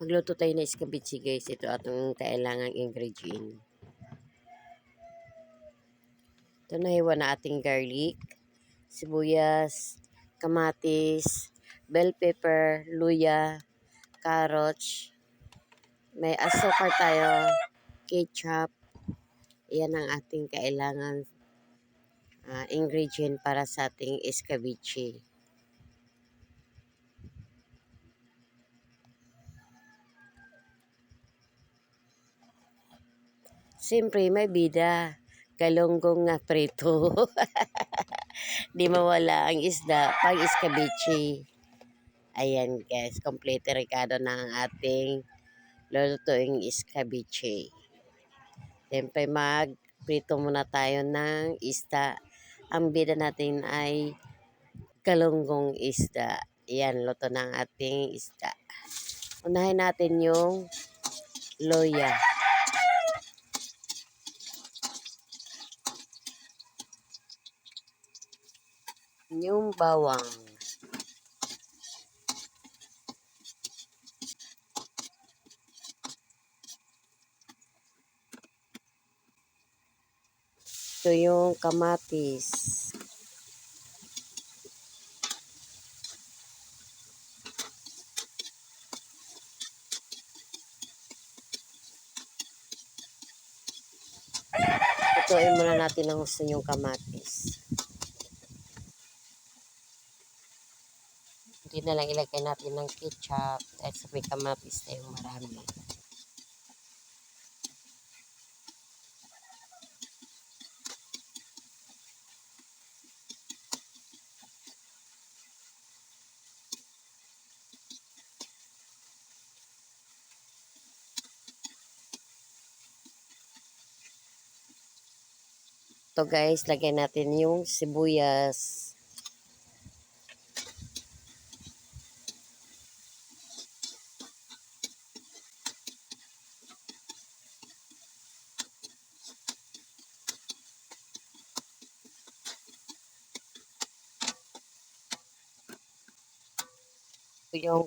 Magluto tayo ng escabeche guys. Ito atong kailangang ingredient. Ito na hiwa na ating garlic, sibuyas, kamatis, bell pepper, luya, carrots. May asukar tayo, ketchup. Iyan ang ating kailangan ingredient para sa ating escabeche. Siyempre, may bida. Galunggong nga prito. Di mawala ang isda pag escabeche. Ayan guys, complete recado na ang ating lulutuing escabeche. Siyempre, mag-prito muna tayo ng isda. Ang bida natin ay galunggong isda. Ayan, luto na ang ating isda. Unahin natin yung loya. Yung bawang. Ito yung kamatis. Ituin muna natin ang gusto yung kamatis. Hindi na lang ilagay natin ng ketchup dahil sa may kamatis na yung marami. Ito guys, lagyan natin yung sibuyas. Ito yung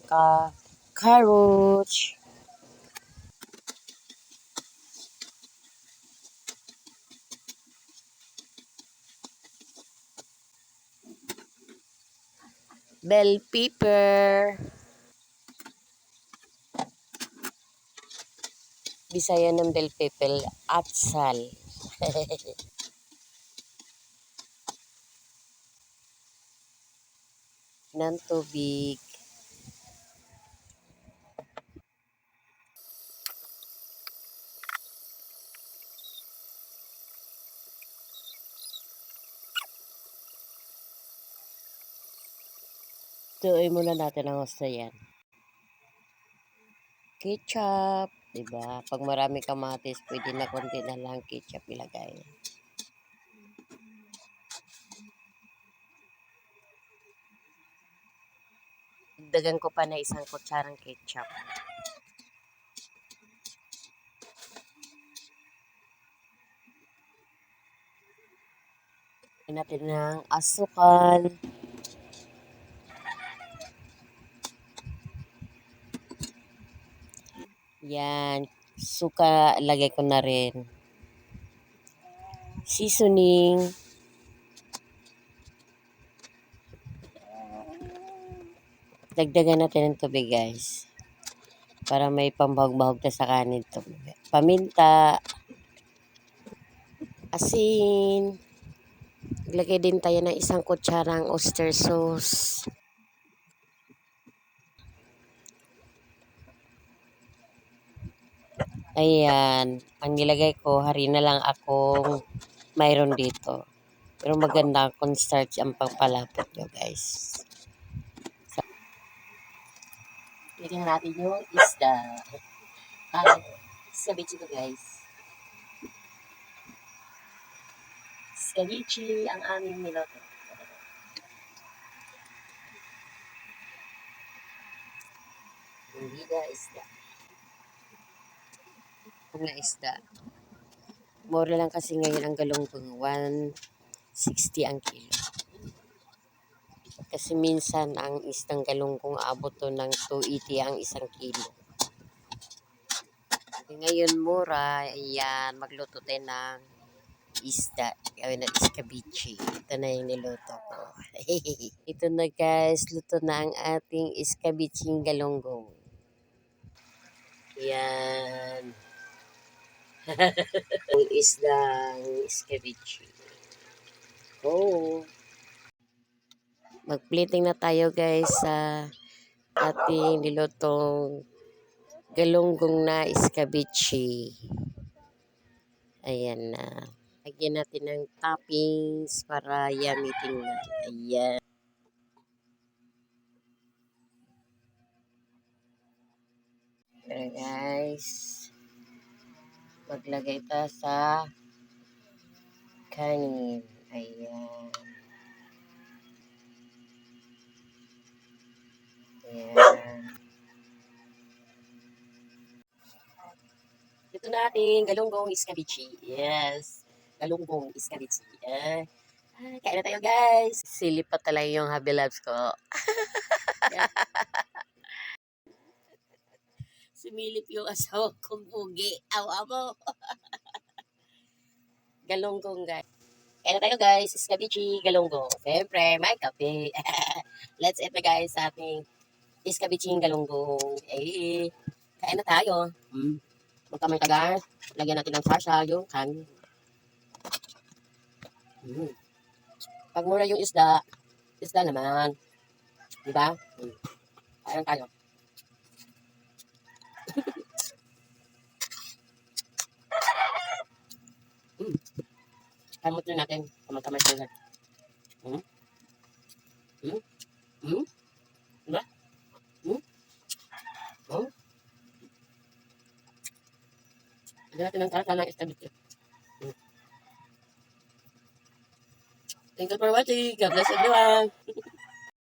carrots. Bell pepper. Bisaya ng bell pepper, atsal. Ng tubig. Tuloy muna natin ang gusto yan. Ketchup. Diba? Pag marami kamatis, pwede na konti na lang ketchup ilagay. Dagan ko pa na isang kutsarang ketchup. Natin ng asukal. Yan. Suka, lagay ko na rin. Seasoning. Dagdagan natin ng tubig guys. Para may pambahog-bahog na sa kanin to. Paminta. Asin. Maglagay din tayo ng isang kutsarang oyster sauce. Ayan. Ang nilagay ko, harina lang akong mayroon dito. Pero maganda kung starch ang pagpalapot nyo guys. Lagyan natin yung isda. Ceviche ko guys. Ceviche ang aming niloto. Hindi na isda. Mga isda. Mura lang kasi ngayon ang galunggong. 160 ang kilo. Kasi minsan ang isdang galunggong abot to ng 280 ang isang kilo. Ngayon mura, ayan, magluto tayo ng isda. Gawin na iskabichi. Ito na yung niluto ko. Ito na guys, luto na ang ating iskabiching galunggong. Yan. Ang isdang iskabichi. Oh. Mag-plating na tayo guys sa ating nilutong galunggong na iskabichi. Ayan na. Lagyan natin ng toppings para yummy tingnan. Ayan. Pero guys, maglagay tayo sa kanin. Ayan. Ayan. Ito na ating galunggong iskabichi. Yes. Galunggong iskabichi. Kain na tayo guys. Silip pa talaga yung Happy Labs ko. Sumilip yung asawa kong ugi. Awa mo. Galunggong guys. Kain na tayo guys. Iskabichi, galunggong. Siyempre, may kape. Let's eat na guys sa ating iskabichi galunggong. Kain na tayo. Magkamay ka guys. Lagyan natin ng sarsa yung kanin. Pag mura yung isda naman. Diba? Kain tayo. Kamot na natin. Kamay tayo. Diba? Lagyan natin ng sarsa ng iskabichi. Thank you for watching. God bless everyone.